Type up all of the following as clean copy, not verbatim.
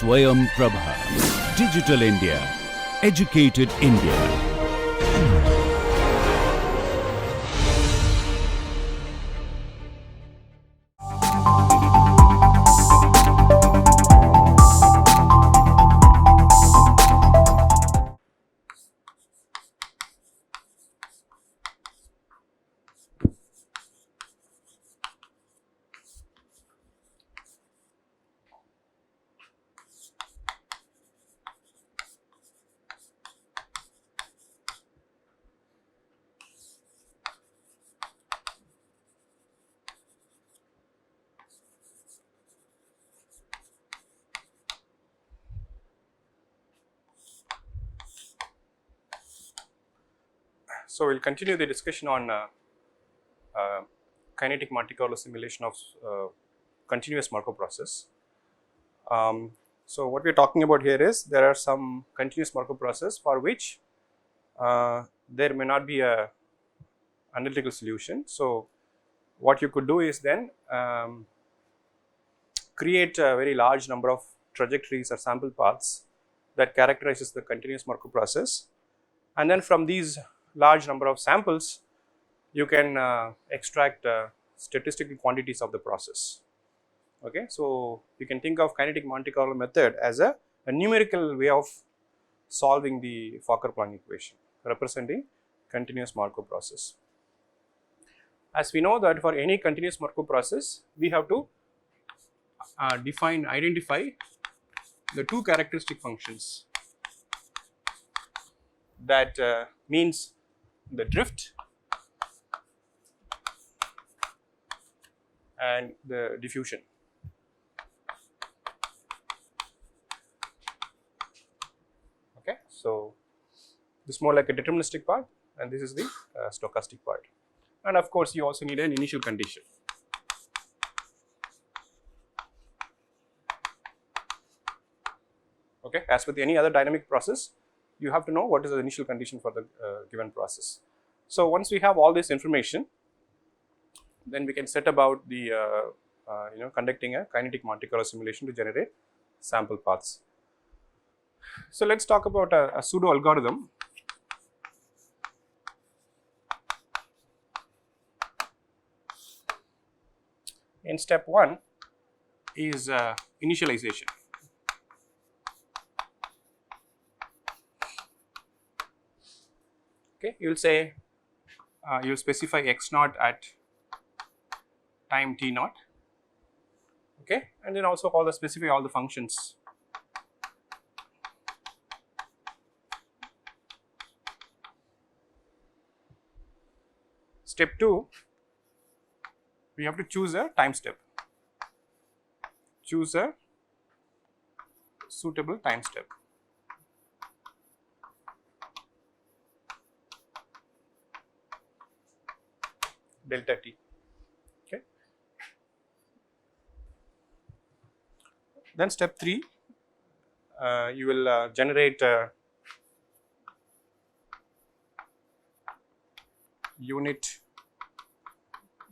Swayam Prabha. Digital India. Educated India. So, we will continue the discussion on kinetic Monte Carlo simulation of continuous Markov process. So, what we are talking about here is there are some continuous Markov process for which there may not be a analytical solution. So, what you could do is then create a very large number of trajectories or sample paths that characterizes the continuous Markov process, and then from these large number of samples you can extract statistical quantities of the process. Okay. So, you can think of kinetic Monte Carlo method as a numerical way of solving the Fokker-Planck equation representing continuous Markov process. As we know that for any continuous Markov process we have to identify the two characteristic functions that means the drift and the diffusion. Okay. So, this is more like a deterministic part and this is the stochastic part, and of course, you also need an initial condition. Okay. As with any other dynamic process, you have to know what is the initial condition for the given process. So, once we have all this information, then we can set about the conducting a kinetic Monte Carlo simulation to generate sample paths. So, let us talk about a pseudo algorithm. In step 1 is initialization. Okay, you will say you will specify x naught at time t naught, okay, and then also specify all the functions. Step 2, we have to choose a time step, choose a suitable time step. Delta t. Okay. Then step 3, you will generate unit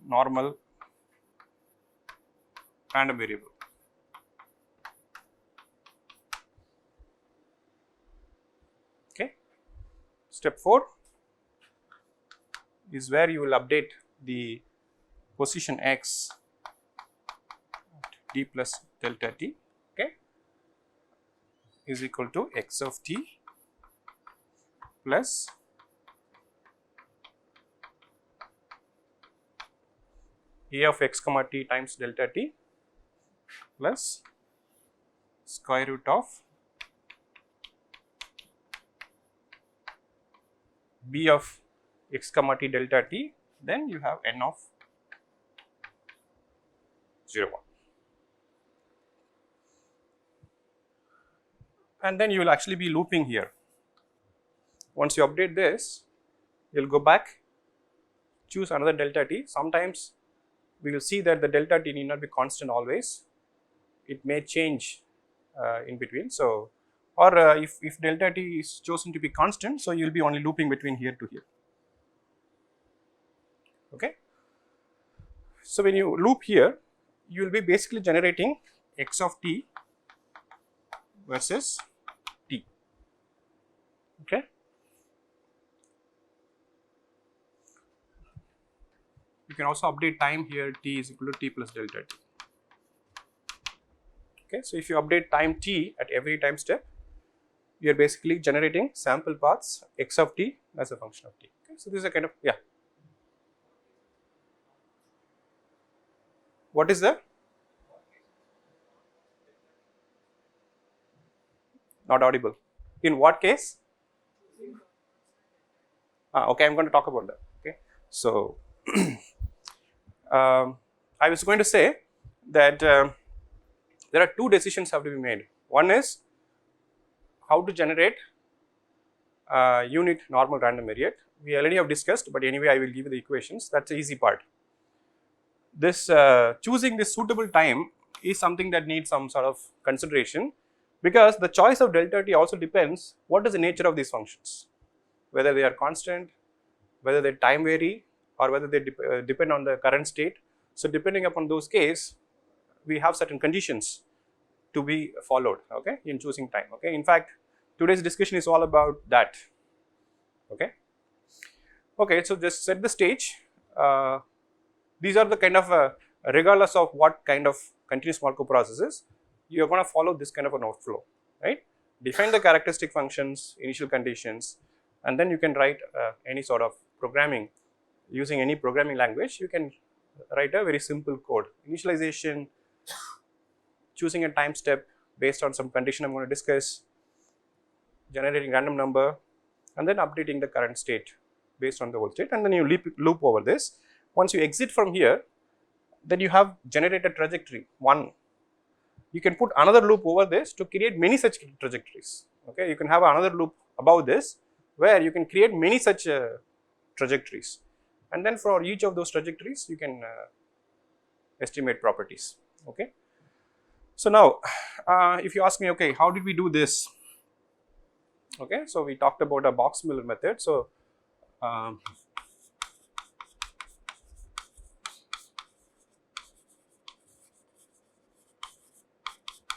normal random variable. Okay. Step 4 is where you will update the position x at d plus delta t, okay, is equal to x of t plus a of x comma t times delta t plus square root of b of x comma t delta t, then you have n of 0 1, and then you will actually be looping here. Once you update this, you will go back, choose another delta t. Sometimes we will see that the delta t need not be constant always, it may change in between. So, or if delta t is chosen to be constant, so you will be only looping between here to here. Okay. So, when you loop here, you will be basically generating x of t versus t. Okay. You can also update time here, t is equal to t plus delta t. Okay, so if you update time t at every time step, you are basically generating sample paths x of t as a function of t. Okay, so this is a kind of, yeah. What is the? Not audible. In what case? Okay, I'm going to talk about that. Okay, so I was going to say that there are two decisions have to be made. One is how to generate unit normal random variate. We already have discussed, but anyway I will give you the equations. That's the easy part. This choosing this suitable time is something that needs some sort of consideration, because the choice of delta t also depends what is the nature of these functions, whether they are constant, whether they time vary, or whether they depend on the current state. So depending upon those case, we have certain conditions to be followed, okay, in choosing time. Okay, in fact today's discussion is all about that. Okay, okay, so just set the stage. These are the kind of regardless of what kind of continuous Markov processes, you are going to follow this kind of a node flow, right? Define the characteristic functions, initial conditions, and then you can write any sort of programming using any programming language. You can write a very simple code, initialization, choosing a time step based on some condition I'm going to discuss, generating random number, and then updating the current state based on the old state, and then you loop over this. Once you exit from here, then you have generated trajectory 1. You can put another loop over this to create many such trajectories. Okay, you can have another loop above this where you can create many such trajectories, and then for each of those trajectories you can estimate properties. Okay, so now if you ask me, okay, how did we do this? Okay, so we talked about a Box-Miller method. So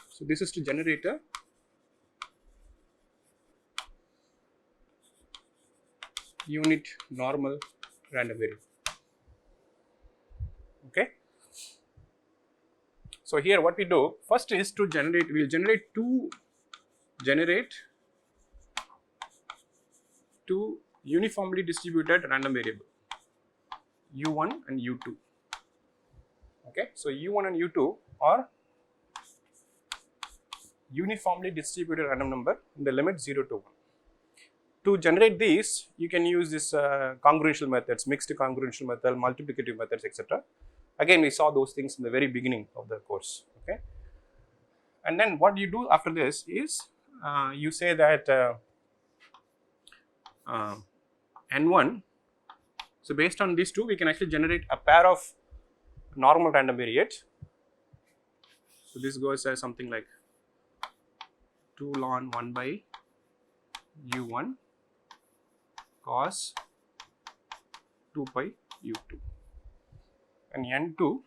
so this is to generate a unit normal random variable. Okay, so here what we do first is to generate, we will generate two uniformly distributed random variable, u1 and u2. Okay, so u1 and u2 are uniformly distributed random number in the limit 0 to 1. To generate these, you can use this congruential methods, mixed congruential method, multiplicative methods, etc. Again, we saw those things in the very beginning of the course. Okay, and then what you do after this is you say that n1. So based on these two, we can actually generate a pair of normal random variate. So this goes as something like 2 ln 1 by u1 cos 2 pi u2, and n2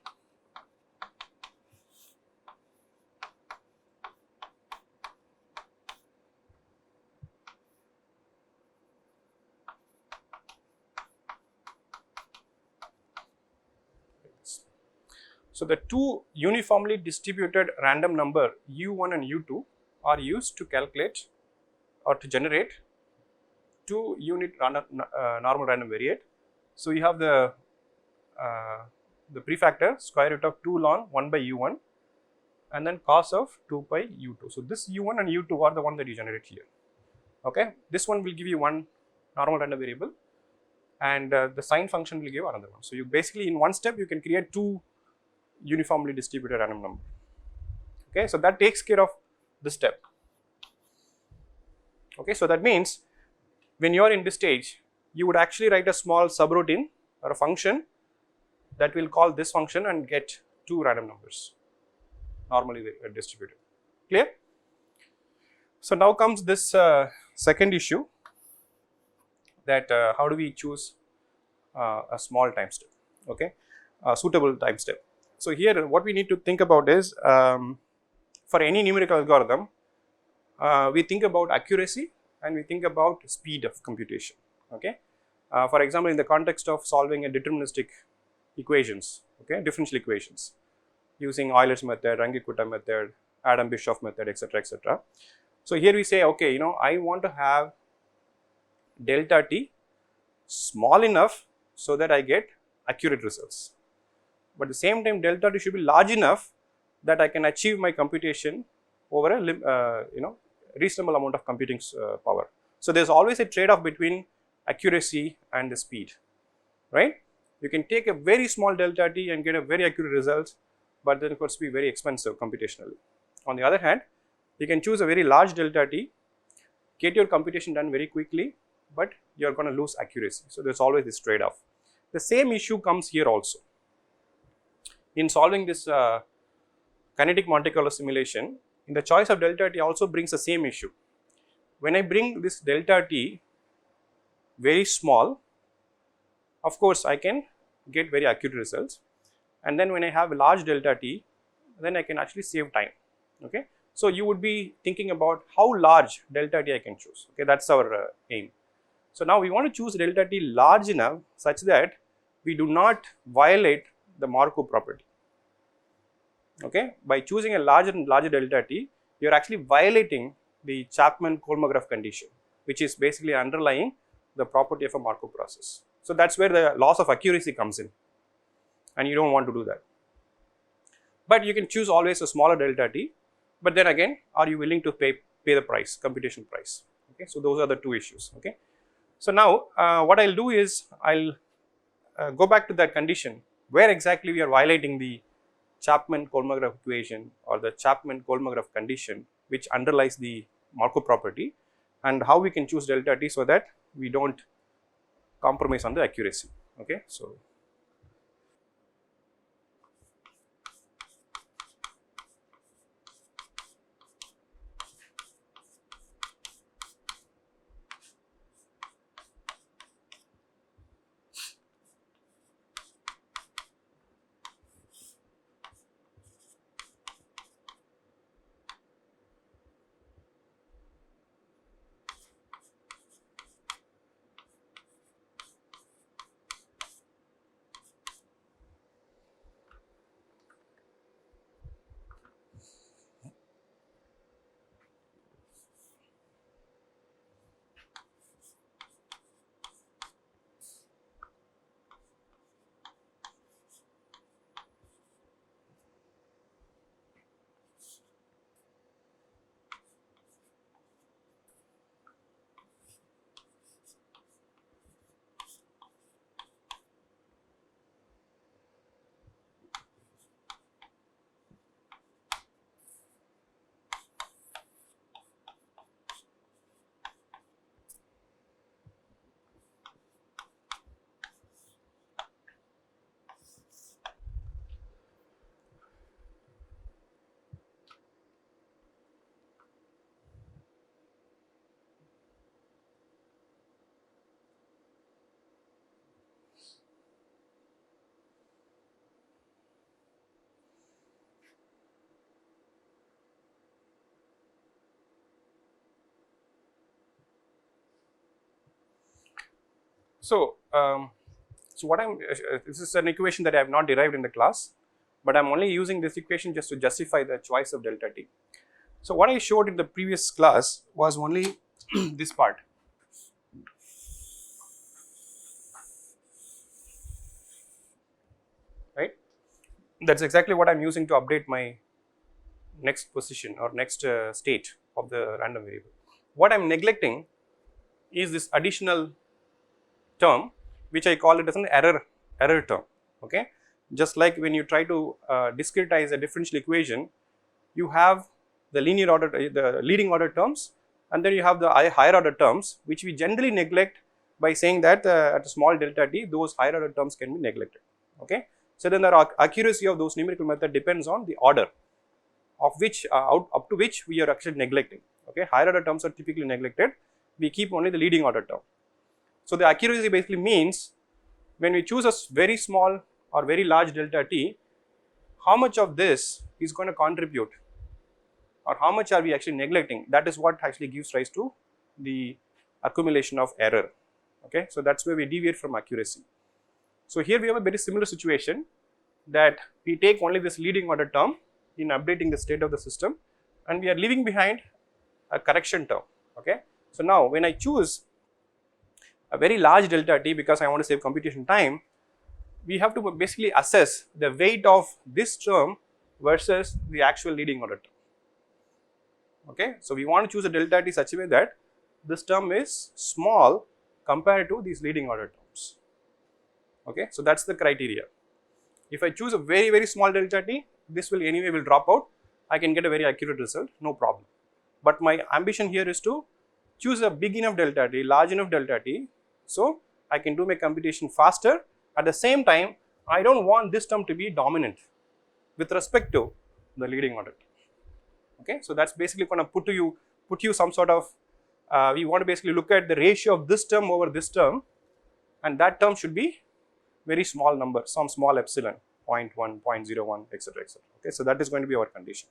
so the two uniformly distributed random number u1 and u2 are used to calculate or to generate two unit normal random variate. So you have the prefactor square root of 2 ln 1 by u1 and then cos of 2 pi u2. So this u1 and u2 are the one that you generate here. Okay, this one will give you one normal random variable, and the sine function will give another one. So you basically in one step you can create two uniformly distributed random number. Okay, so that takes care of this step. Okay, so that means when you are in this stage, you would actually write a small subroutine or a function that will call this function and get two random numbers normally distributed. Clear? So now comes this second issue, that how do we choose a small time step, okay, a suitable time step. So here what we need to think about is for any numerical algorithm, we think about accuracy and we think about speed of computation. Okay, for example, in the context of solving a deterministic equations, okay, differential equations using Euler's method, Runge-Kutta method, Adam-Bischoff method, etc., etc. So here we say, okay, you know, I want to have delta t small enough so that I get accurate results, but at the same time delta t should be large enough that I can achieve my computation over a reasonable amount of computing power. So there's always a trade-off between accuracy and the speed, right? You can take a very small delta t and get a very accurate result, but then it could be very expensive computationally. On the other hand, you can choose a very large delta t, get your computation done very quickly, but you're going to lose accuracy. So there's always this trade-off. The same issue comes here also. In solving this kinetic Monte Carlo simulation, in the choice of delta t also brings the same issue. When I bring this delta t very small, of course I can get very accurate results, and then when I have a large delta t, then I can actually save time. Okay, so you would be thinking about how large delta t I can choose. Okay, that's our aim. So now we want to choose delta t large enough such that we do not violate the Markov property. Okay, by choosing a larger and larger delta t, you are actually violating the Chapman-Kolmogorov condition, which is basically underlying the property of a Markov process. So that's where the loss of accuracy comes in, and you don't want to do that. But you can choose always a smaller delta t, but then again, are you willing to pay the price, computation price? Okay, so those are the two issues. Okay, so now what I'll do is I'll go back to that condition where exactly we are violating the Chapman-Kolmogorov equation or the Chapman-Kolmogorov condition which underlies the Markov property, and how we can choose delta t so that we don't compromise on the accuracy. Okay, so so what I'm this is an equation that I have not derived in the class, but I'm only using this equation just to justify the choice of delta t. So what I showed in the previous class was only this part. Right, that's exactly what I'm using to update my next position or next state of the random variable. What I'm neglecting is this additional term, which I call it as an error term. Okay, just like when you try to discretize a differential equation, you have the linear order, the leading order terms, and then you have the higher order terms, which we generally neglect by saying that at a small delta t, those higher order terms can be neglected. Okay, so then the accuracy of those numerical method depends on the order of which up to which we are actually neglecting. Okay, higher order terms are typically neglected. We keep only the leading order term. So the accuracy basically means when we choose a very small or very large delta t, how much of this is going to contribute or how much are we actually neglecting, that is what actually gives rise to the accumulation of error. Okay, so that's where we deviate from accuracy. So here we have a very similar situation, that we take only this leading order term in updating the state of the system, and we are leaving behind a correction term. Okay, so now when I choose a very large delta t because I want to save computation time, we have to basically assess the weight of this term versus the actual leading order term. Okay, so we want to choose a delta t such a way that this term is small compared to these leading order terms. Okay, so that's the criteria. If I choose a very small delta t, this will anyway will drop out, I can get a very accurate result, no problem. But my ambition here is to choose a big enough delta t, large enough delta t, so I can do my computation faster. At the same time, I don't want this term to be dominant with respect to the leading order term. Okay, so that's basically going to put you some sort of, we want to basically look at the ratio of this term over this term, and that term should be very small number, some small epsilon, 0.1, 0.01, etc., etc. Okay, so that is going to be our condition.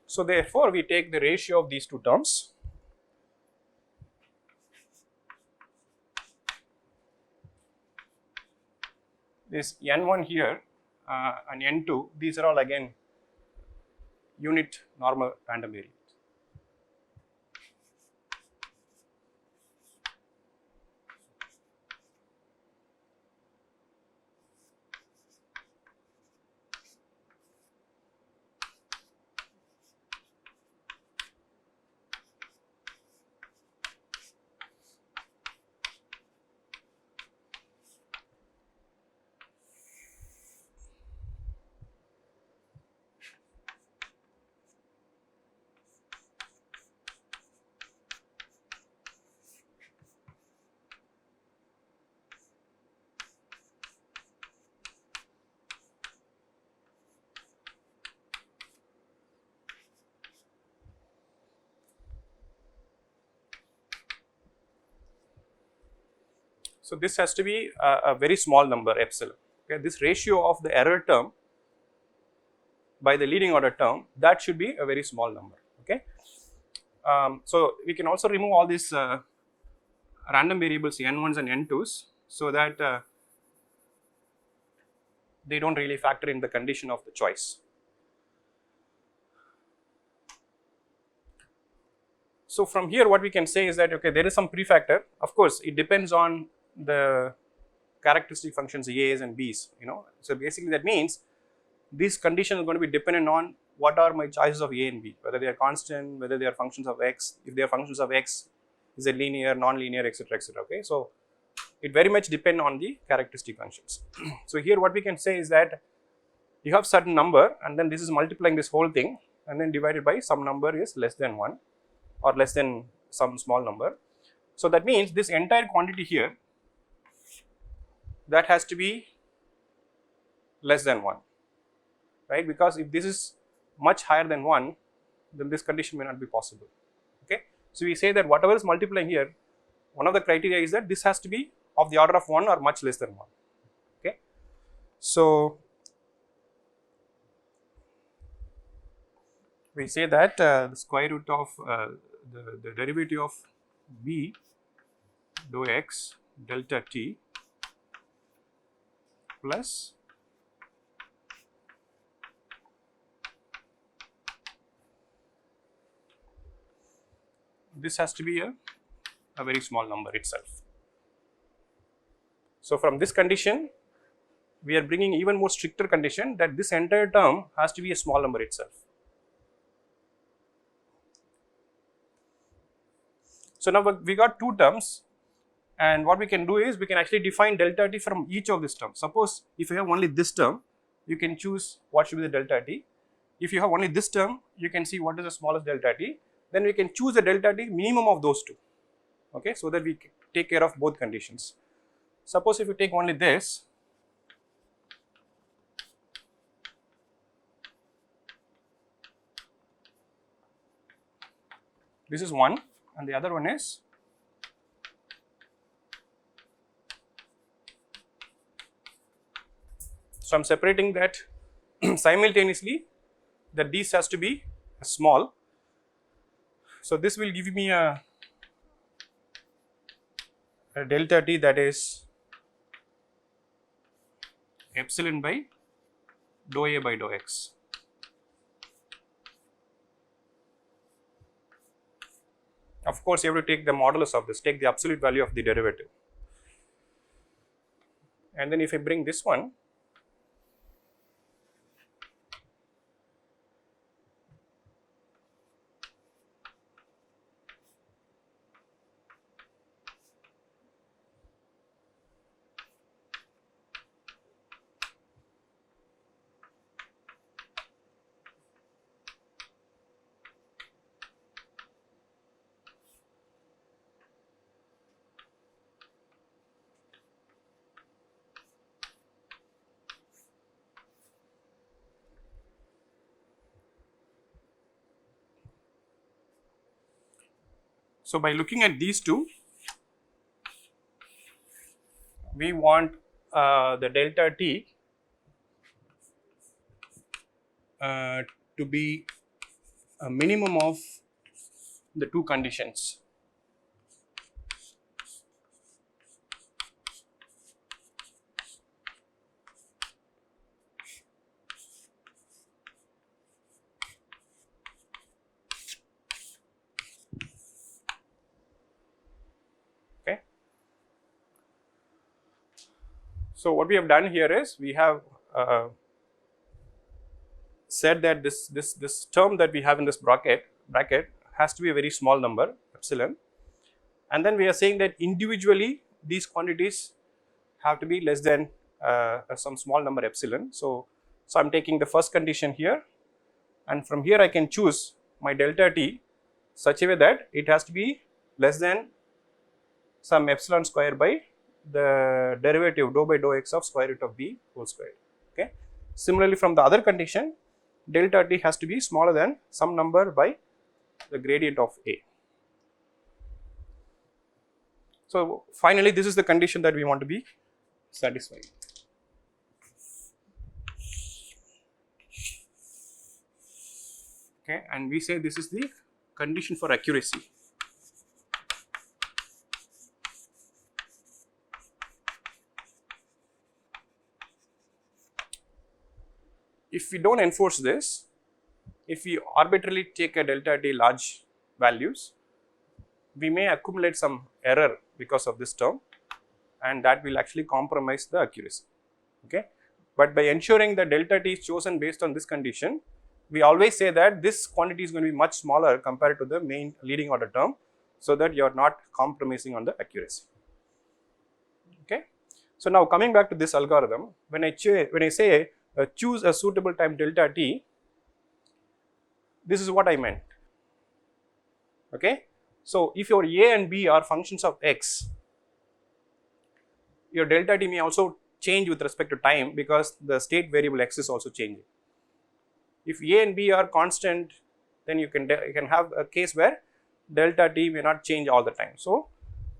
So therefore, we take the ratio of these two terms. This n1 here and n2, these are all again unit normal random variables. So this has to be a very small number, epsilon. Okay, this ratio of the error term by the leading order term, that should be a very small number. Okay, so we can also remove all these random variables n1s and n2s, so that they don't really factor in the condition of the choice. So from here, what we can say is that, okay, there is some prefactor. Of course, it depends on the characteristic functions a's and b's. So basically that means this condition is going to be dependent on what are my choices of a and b, whether they are constant, whether they are functions of x. If they are functions of x, is it linear, non-linear, etc., etc. Okay, so it very much depend on the characteristic functions. So here what we can say is that you have certain number, and then this is multiplying this whole thing, and then divided by some number is less than 1 or less than some small number. So that means this entire quantity here, that has to be less than 1, right? Because if this is much higher than 1, then this condition may not be possible. Okay, so we say that whatever is multiplying here, one of the criteria is that this has to be of the order of 1 or much less than 1. Okay, so we say that the square root of the derivative of b dou x delta t plus this has to be a very small number itself. So from this condition, we are bringing even more stricter condition that this entire term has to be a small number itself. So now we got two terms, and what we can do is we can actually define delta t from each of these terms. Suppose if you have only this term, you can choose what should be the delta t. If you have only this term, you can see what is the smallest delta t. Then we can choose the delta t minimum of those two. Okay, so that we take care of both conditions. Suppose if you take only this, this is 1 and the other one is So, I am separating that simultaneously, that this has to be small. So, this will give me a delta t that is epsilon by dou a by dou x. Of course, you have to take the modulus of this, take the absolute value of the derivative, and then if I bring this one, so by looking at these two, we want the delta t to be a minimum of the two conditions. Okay. So, what we have done here is we have said that this term that we have in this bracket has to be a very small number, epsilon, and then we are saying that individually these quantities have to be less than some small number epsilon. So, I am taking the first condition here, and from here I can choose my delta t such a way that it has to be less than some epsilon square by the derivative dou by dou x of square root of b whole square. Okay. Similarly, from the other condition, delta t has to be smaller than some number by the gradient of a. So, finally, this is the condition that we want to be satisfied. Okay, and we say this is the condition for accuracy. If we do not enforce this, if we arbitrarily take a delta t large values, we may accumulate some error because of this term, and that will actually compromise the accuracy. Okay. But by ensuring that delta t is chosen based on this condition, we always say that this quantity is going to be much smaller compared to the main leading order term, so that you are not compromising on the accuracy. Okay. So, now coming back to this algorithm, when I say choose a suitable time delta t, this is what I meant. Okay. So, if your a and b are functions of x, your delta t may also change with respect to time, because the state variable x is also changing. If a and b are constant, then you can have a case where delta t may not change all the time. So,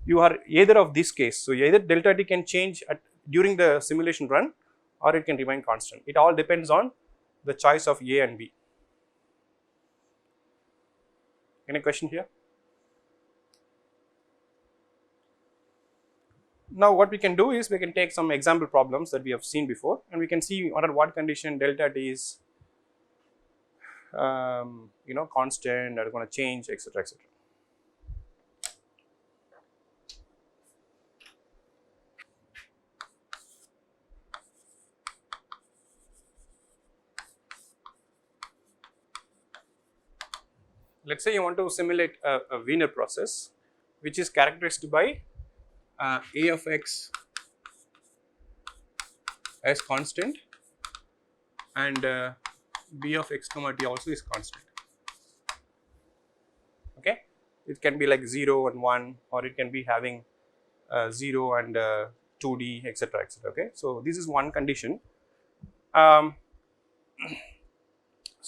you are either of this case. So, either delta t can change during the simulation run, or it can remain constant. It all depends on the choice of a and b. Any question here? Now, what we can do is we can take some example problems that we have seen before, and we can see under what condition delta t is constant, or going to change, etc., etc. Let us say you want to simulate a Wiener process, which is characterized by a of x as constant, and b of x comma t also is constant. Okay, it can be like 0 and 1, or it can be having 0 and 2d, etc., etc. Okay, so this is one condition. So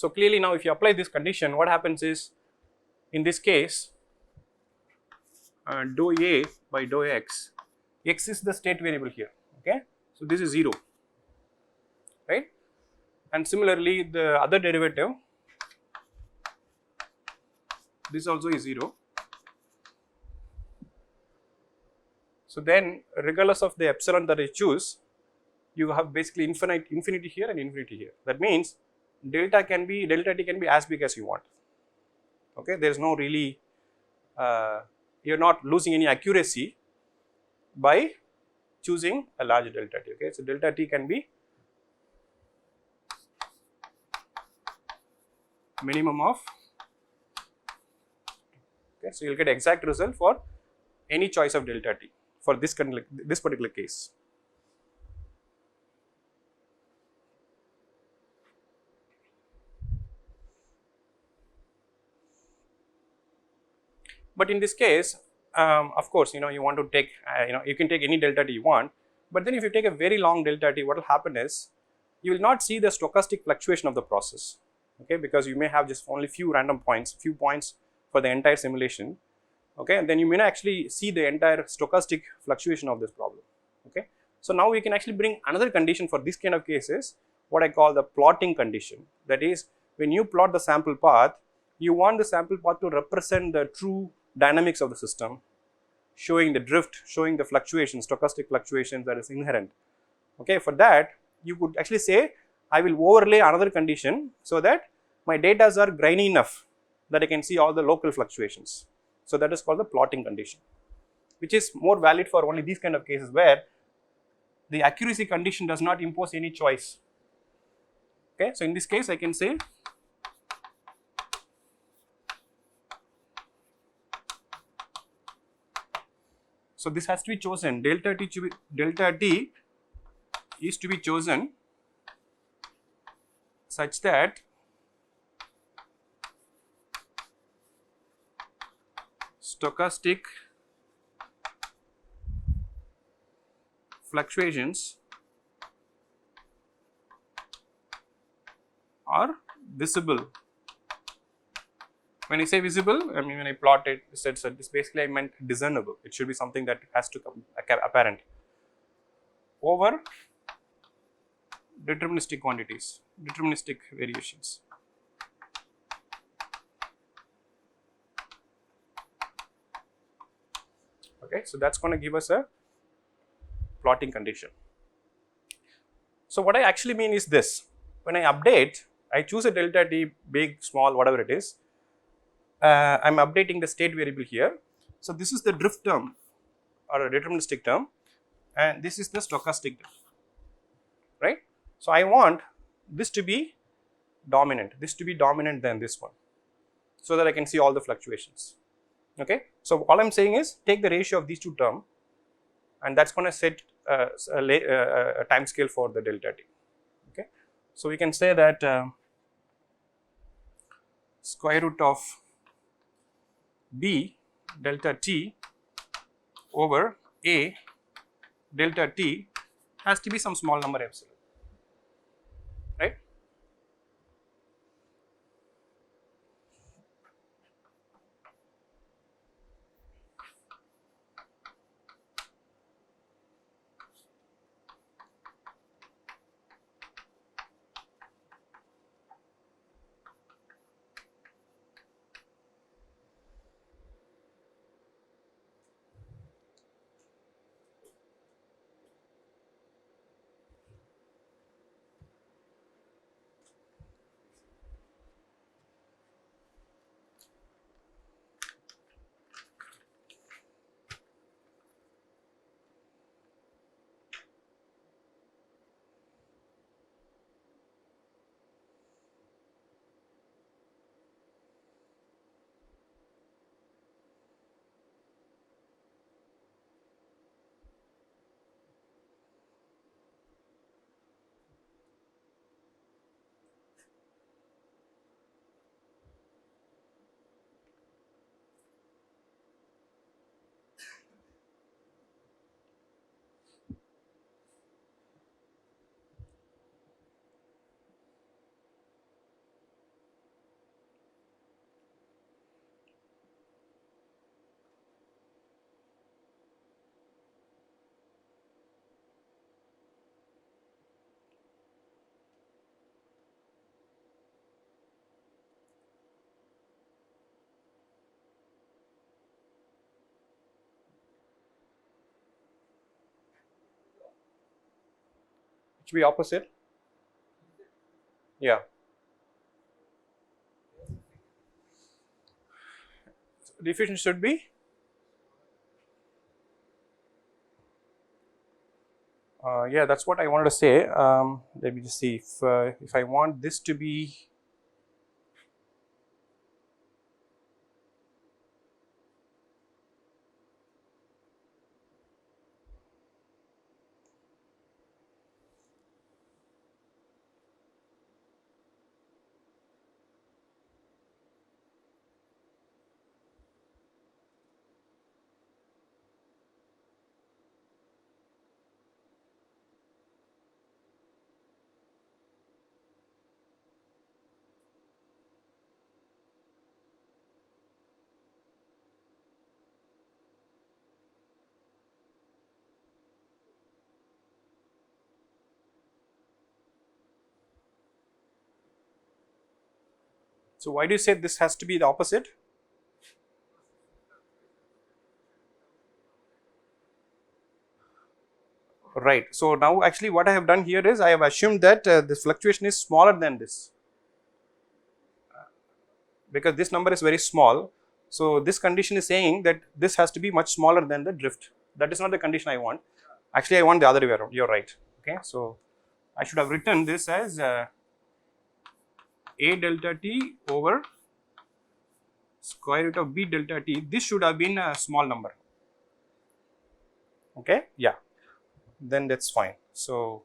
clearly, now if you apply this condition, what happens is, in this case, dou a by dou x, x is the state variable here. Okay, so this is 0. right? And similarly, the other derivative, this also is 0. So then, regardless of the epsilon that I choose, you have basically infinity here and infinity here. That means delta t can be as big as you want. Okay, there is no really you are not losing any accuracy by choosing a large delta t. Okay, so delta t can be minimum of. Okay, so you will get exact result for any choice of delta t for this particular case. But in this case, of course, you want to take you can take any delta t you want, but then if you take a very long delta t, what will happen is you will not see the stochastic fluctuation of the process, okay, because you may have just only few random points, few points for the entire simulation, okay, and then you may not actually see the entire stochastic fluctuation of this problem, okay. So now we can actually bring another condition for this kind of cases, what I call the plotting condition. That is, when you plot the sample path, you want the sample path to represent the true dynamics of the system, showing the drift, showing the fluctuations, stochastic fluctuations that is inherent. Okay, for that you could actually say I will overlay another condition so that my data are grainy enough that I can see all the local fluctuations. So that is called the plotting condition, which is more valid for only these kind of cases where the accuracy condition does not impose any choice. Okay, so in this case I can say so this has to be chosen, delta t is to be chosen such that stochastic fluctuations are visible. When I say visible, I mean when I plot it, this basically I meant discernible. It should be something that has to come apparent over deterministic quantities, deterministic variations. Okay, so that's going to give us a plotting condition. So what I actually mean is this: when I update, I choose a delta t, big, small, whatever it is. I'm updating the state variable here. So this is the drift term or a deterministic term, and this is the stochastic term, right? So I want this to be dominant, than this one, so that I can see all the fluctuations. Okay, so all I'm saying is take the ratio of these two terms, and that's going to set a time scale for the delta t. Okay, so we can say that square root of b delta t over a delta t has to be some small number epsilon, right? should be opposite. Yeah. So diffusion should be yeah, that's what I wanted to say. Let me just see if I want this to be so why do you say this has to be the opposite? Right. So now actually what I have done here is I have assumed that this fluctuation is smaller than this, because this number is very small. So this condition is saying that this has to be much smaller than the drift. That is not the condition I want. Actually I want the other way around. You are right. Okay. So I should have written this as A delta t over square root of B delta t. This should have been a small number. Okay. Yeah. Then that's fine. So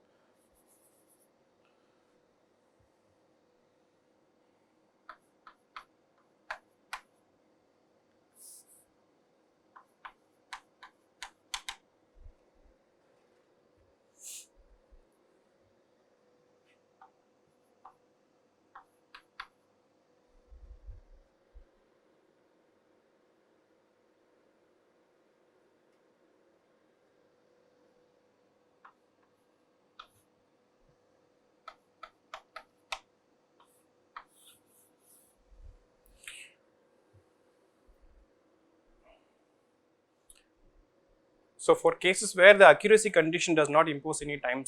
so for cases where the accuracy condition does not impose any time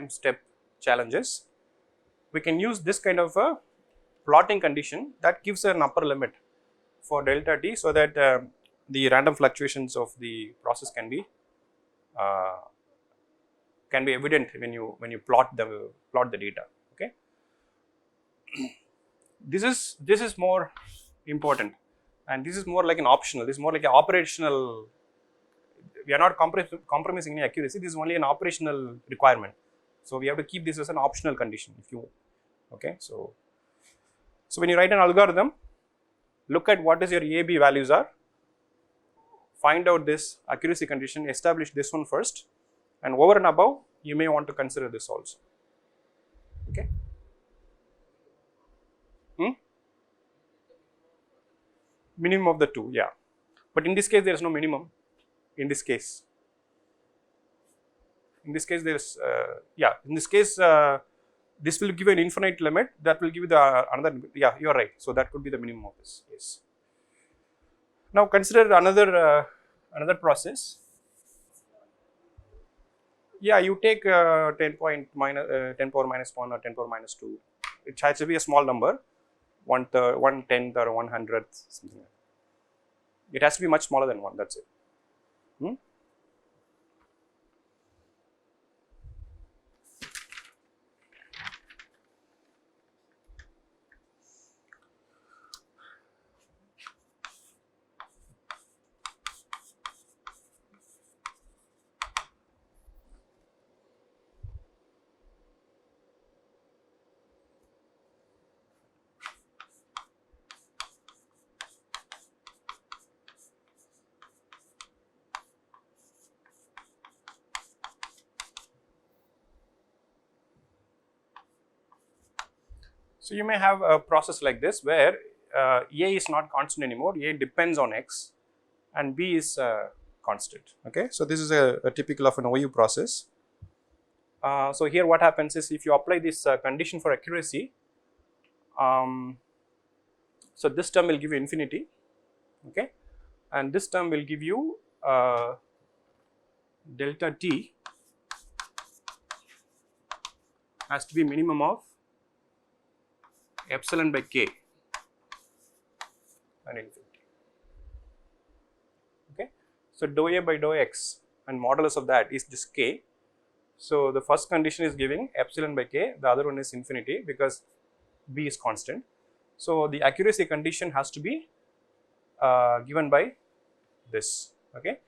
step challenges, we can use this kind of a plotting condition that gives an upper limit for delta t, so that the random fluctuations of the process can be evident when you plot the data. Okay. This is more important, and this is more like an optional. This is more like an operational. We are not compromising any accuracy. This is only an operational requirement. So we have to keep this as an optional condition. If you okay, so when you write an algorithm, look at what is your AB values are. Find out this accuracy condition. Establish this one first, and over and above, you may want to consider this also. Okay. Minimum of the two, yeah. But in this case, there is no minimum. In this case, there is yeah. In this case, this will give an infinite limit. That will give you the another. Yeah, you are right. So that could be the minimum of this. Yes. Now consider another process. Yeah, you take 10 power minus 1 or 10 power minus 2. It has to be a small number, 1/10 or 1/100th, something like that. It has to be much smaller than 1, that's it. So you may have a process like this where A is not constant anymore, A depends on X and B is constant. Okay, so this is a typical of an OU process. So here what happens is, if you apply this condition for accuracy, so this term will give you infinity, okay, and this term will give you delta t has to be minimum of epsilon by k and infinity. Okay. So dou a by dou x and modulus of that is this k. So the first condition is giving epsilon by k, the other one is infinity because b is constant. So the accuracy condition has to be given by this. Okay,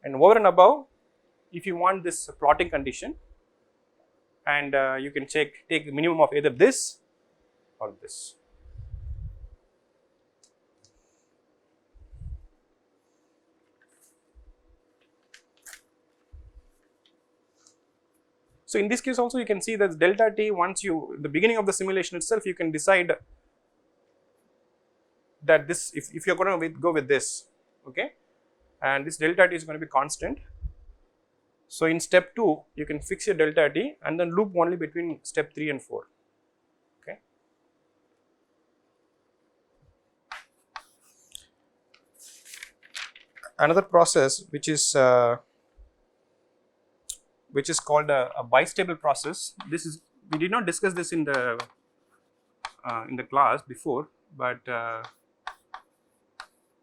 and over and above, if you want this plotting condition, and you can take the minimum of either this or this. So in this case also you can see that delta t, once you the beginning of the simulation itself, you can decide that this if you are going to go with this, okay, and this delta t is going to be constant. So in step 2 you can fix your delta t and then loop only between step 3 and 4. Okay. Another process which is called a bistable process. This is, we did not discuss this in the class before, but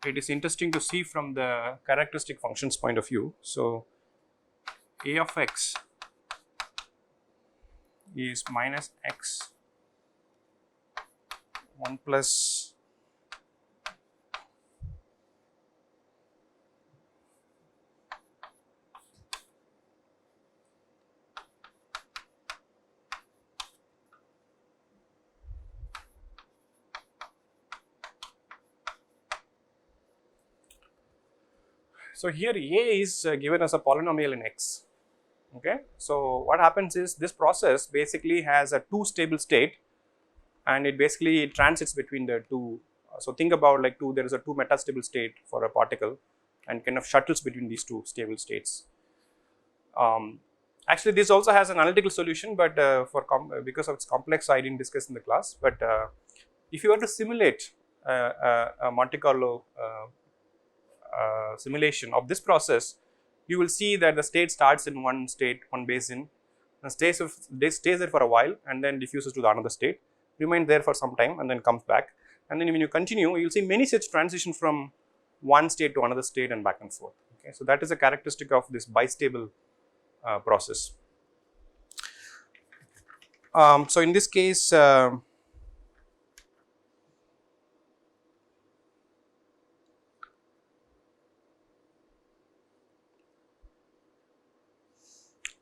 it is interesting to see from the characteristic functions point of view. So a of x is minus x 1 plus so here a is given as a polynomial in x. Okay, so what happens is this process basically has a two stable state, and it basically transits between the two. So think about like there is a two metastable state for a particle, and kind of shuttles between these two stable states. Actually, this also has an analytical solution, but because of its complex, I didn't discuss in the class. But if you were to simulate a Monte Carlo simulation of this process, you will see that the state starts in one state, one basin, and stays there for a while, and then diffuses to the another state, remains there for some time, and then comes back. And then when you continue, you will see many such transitions from one state to another state and back and forth. Okay, so that is a characteristic of this bistable process. So in this case,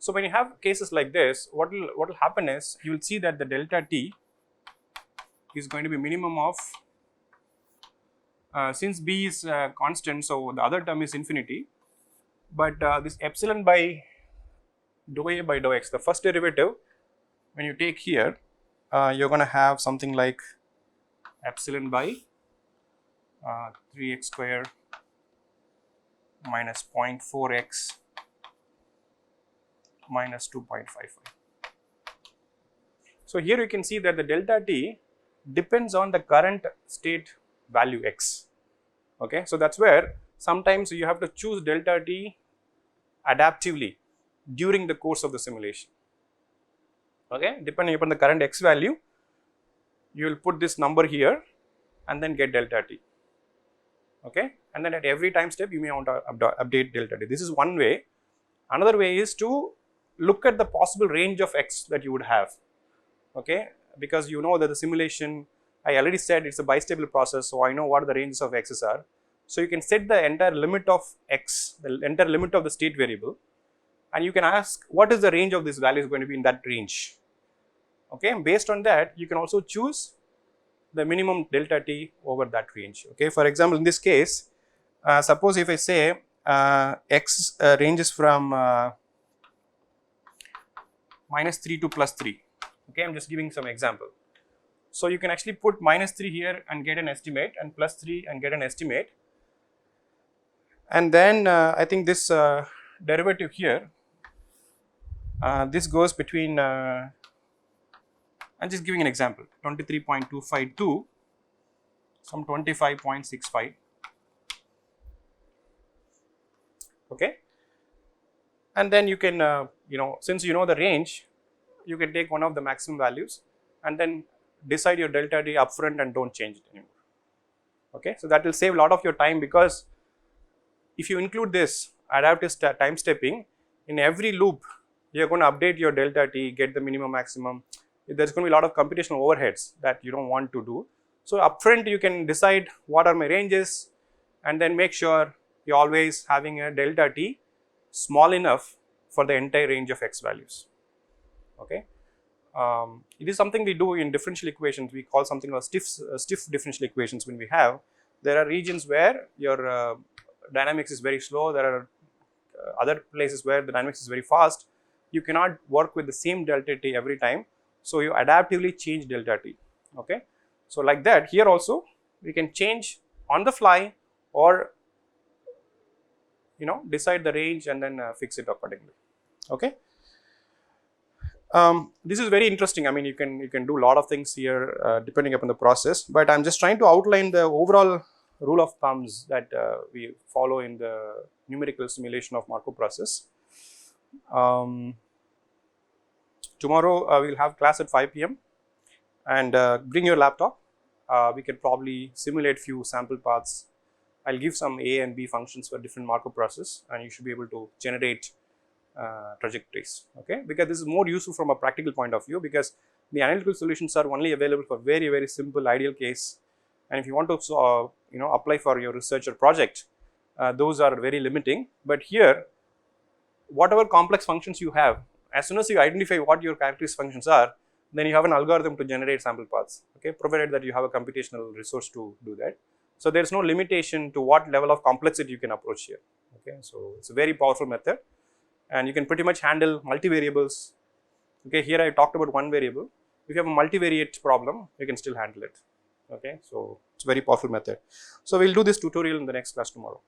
so when you have cases like this, what will happen is you will see that the delta t is going to be minimum of since b is constant, so the other term is infinity, but this epsilon by dou a by dou x, the first derivative, when you take here, you're going to have something like epsilon by 3x square minus 0.4x minus 2.55. So here you can see that the delta t depends on the current state value x. Okay, so that's where sometimes you have to choose delta t adaptively during the course of the simulation. Okay, depending upon the current x value, you will put this number here and then get delta t. Okay, and then at every time step you may want to update delta t. This is one way. Another way is to look at the possible range of x that you would have. Okay, because you know that the simulation, I already said it's a bistable process, so I know what the ranges of x's are. So you can set the entire limit of x, the entire limit of the state variable, and you can ask what is the range of this value is going to be in that range. Okay, based on that you can also choose the minimum delta t over that range. Okay, for example, in this case, suppose if I say x ranges from minus 3 to plus 3. Okay, I'm just giving some example. So you can actually put minus 3 here and get an estimate, and plus 3 and get an estimate, and then I think this derivative here, this goes between I'm just giving an example, 23.252 some 25.65. Okay, and then you can since you know the range, you can take one of the maximum values and then decide your delta t upfront and don't change it anymore. Okay, so that will save a lot of your time, because if you include this adaptive time stepping in every loop, you are going to update your delta t, get the minimum maximum. There's going to be a lot of computational overheads that you don't want to do. So upfront you can decide what are my ranges, and then make sure you're always having a delta t small enough for the entire range of x values. Okay. It is something we do in differential equations. We call something called stiff differential equations. When we have, there are regions where your dynamics is very slow. There are other places where the dynamics is very fast. You cannot work with the same delta t every time, so you adaptively change delta t. Okay, so like that, here also we can change on the fly, or decide the range and then fix it accordingly. Okay. This is very interesting. I mean, you can do a lot of things here depending upon the process, but I'm just trying to outline the overall rule of thumbs that we follow in the numerical simulation of Markov process. Tomorrow we'll have class at 5 p.m. and bring your laptop. We can probably simulate few sample paths. I'll give some A and B functions for different Markov process, and you should be able to generate trajectories. Okay, because this is more useful from a practical point of view, because the analytical solutions are only available for very simple ideal case, and if you want to apply for your research or project, those are very limiting. But here, whatever complex functions you have, as soon as you identify what your characteristic functions are, then you have an algorithm to generate sample paths. Okay, provided that you have a computational resource to do that. So there is no limitation to what level of complexity you can approach here. Okay, so it's a very powerful method, and you can pretty much handle multivariables. Okay, here I talked about one variable. If you have a multivariate problem, you can still handle it. Okay, so it's a very powerful method. So we'll do this tutorial in the next class tomorrow.